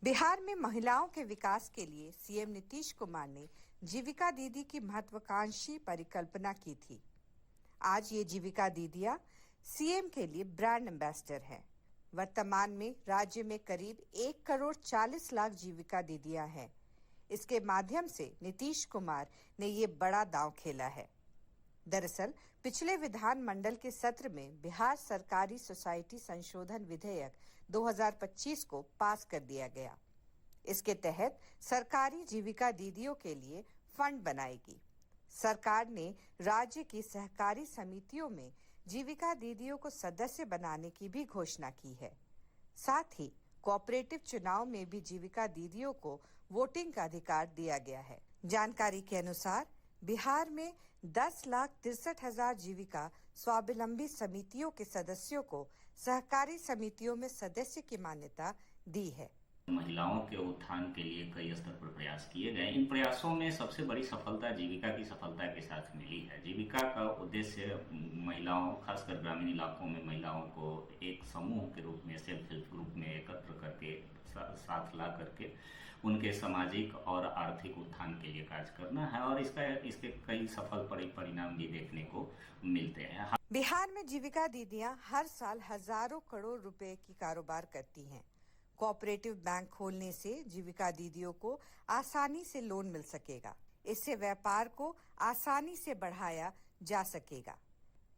बिहार में महिलाओं के विकास के लिए सीएम नीतीश कुमार ने जीविका दीदी की महत्वाकांक्षी परिकल्पना की थी। आज ये जीविका दीदियां सीएम के लिए ब्रांड एम्बेसडर हैं। वर्तमान में राज्य में करीब 1,40,00,000 जीविका दीदियां हैं। इसके माध्यम से नीतीश कुमार ने ये बड़ा दांव खेला है। दरअसल पिछले विधानमंडल के सत्र में बिहार सरकारी सोसाइटी संशोधन विधेयक 2025 को पास कर दिया गया। इसके तहत सरकारी जीविका दीदियों के लिए फंड बनाएगी। सरकार ने राज्य की सहकारी समितियों में जीविका दीदियों को सदस्य बनाने की भी घोषणा की है। साथ ही कोऑपरेटिव चुनाव में भी जीविका दीदियों को वोटिंग का अधिकार दिया गया है। जानकारी के अनुसार बिहार में 10,63,000 जीविका स्वावलंबी समितियों के सदस्यों को सहकारी समितियों में सदस्य की मान्यता दी है। महिलाओं के उत्थान के लिए कई स्तर पर प्रयास किए गए। इन प्रयासों में सबसे बड़ी सफलता जीविका की सफलता के साथ मिली है। जीविका का उद्देश्य महिलाओं, खासकर ग्रामीण इलाकों में महिलाओं को एक समूह के रूप में, सेल्फ हेल्प ग्रुप में एकत्र करके साथ ला करके उनके सामाजिक और आर्थिक उत्थान के लिए कार्य करना है और इसके कई सफल परिणाम भी देखने को मिलते हैं। बिहार में जीविका दीदियां हर साल हजारों करोड़ रुपए की कारोबार करती हैं। कोऑपरेटिव बैंक खोलने से जीविका दीदियों को आसानी से लोन मिल सकेगा। इससे व्यापार को आसानी से बढ़ाया जा सकेगा।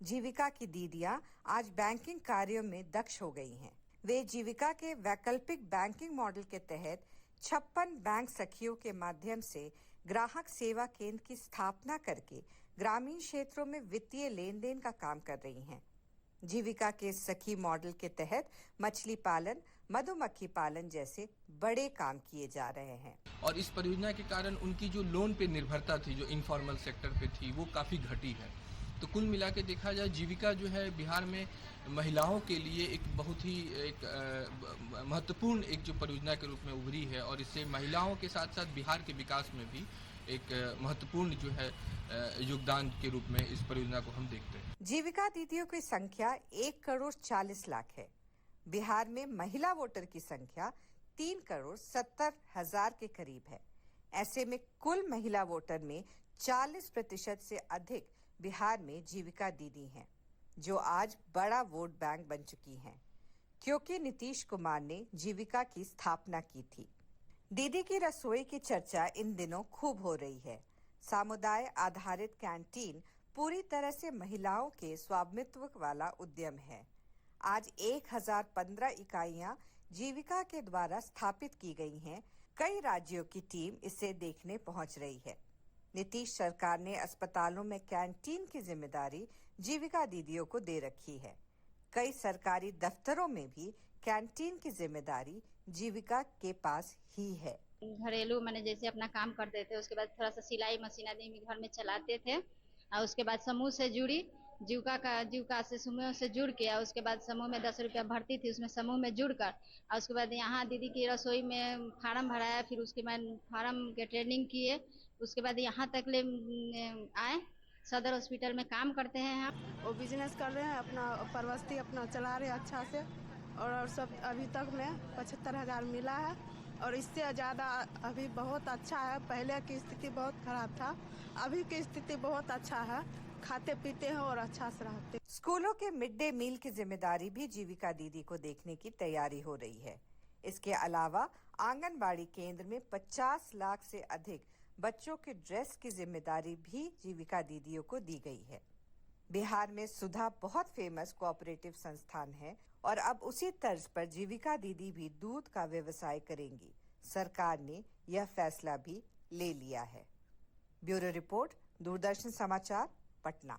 जीविका की दीदियां आज बैंकिंग कार्यों में दक्ष हो गई हैं। वे जीविका के वैकल्पिक बैंकिंग मॉडल के तहत 56 बैंक सखियों के माध्यम से ग्राहक सेवा केंद्र की स्थापना करके ग्रामीण क्षेत्रों में वित्तीय लेन देन का काम कर रही हैं। जीविका के सखी मॉडल के तहत मछली पालन, मधुमक्खी पालन जैसे बड़े काम किए जा रहे हैं। और इस परियोजना के कारण उनकी जो लोन पे निर्भरता थी, जो इनफॉर्मल सेक्टर पे थी, वो काफ़ी घटी है। तो कुल मिला के देखा जाए, जीविका जो है बिहार में महिलाओं के लिए एक बहुत ही महत्वपूर्ण एक जो परियोजना के रूप में उभरी है और इससे महिलाओं के साथ साथ बिहार के विकास में भी एक महत्वपूर्ण जो है योगदान के रूप में इस परियोजना को हम देखते हैं। जीविका दीदियों की संख्या 1,40,00,000 है। बिहार में महिला वोटर की संख्या 3,70,000 के करीब है। ऐसे में कुल महिला वोटर में 40% से अधिक बिहार में जीविका दीदी हैं, जो आज बड़ा वोट बैंक बन चुकी हैं, क्योंकि नीतीश कुमार ने जीविका की स्थापना की थी। दीदी की रसोई की चर्चा इन दिनों खूब हो रही है। समुदाय आधारित कैंटीन पूरी तरह से महिलाओं के स्वामित्व वाला उद्यम है। आज 1015 इकाइयां जीविका के द्वारा स्थापित की गई हैं। कई राज्यों की टीम इसे देखने पहुंच रही है। नीतीश सरकार ने अस्पतालों में कैंटीन की जिम्मेदारी जीविका दीदियों को दे रखी है। कई सरकारी दफ्तरों में भी कैंटीन की जिम्मेदारी जीविका के पास ही है। घरेलू मैंने जैसे अपना काम करते थे, उसके बाद थोड़ा सा सिलाई मशीन आदि घर में चलाते थे और उसके बाद समूह से जुड़ी, जीविका से समूह से जुड़ के, और उसके बाद समूह में 10 रुपया भरती थी, उसमें समूह में जुड़कर, और उसके बाद यहाँ दीदी की रसोई में फार्म भराया, फिर उसके बाद फार्म के ट्रेनिंग किए, उसके बाद यहाँ तक ले आए। सदर हॉस्पिटल में काम करते हैं हम। वो बिजनेस कर रहे हैं, अपना परवस्ती अपना चला रहे हैं अच्छा से, और सब अभी तक में 75,000 मिला है और इससे ज़्यादा अभी बहुत अच्छा है। पहले की स्थिति बहुत खराब था, अभी की स्थिति बहुत अच्छा है। खाते पीते हैं और अच्छा से रहते हैं। स्कूलों के मिड डे मील की जिम्मेदारी भी जीविका दीदी को देखने की तैयारी हो रही है। इसके अलावा आंगनबाड़ी केंद्र में 50 लाख से अधिक बच्चों के ड्रेस की जिम्मेदारी भी जीविका दीदियों को दी गई है। बिहार में सुधा बहुत फेमस कोऑपरेटिव संस्थान है और अब उसी तर्ज पर जीविका दीदी भी दूध का व्यवसाय करेंगी। सरकार ने यह फैसला भी ले लिया है। ब्यूरो रिपोर्ट, दूरदर्शन समाचार, पटना।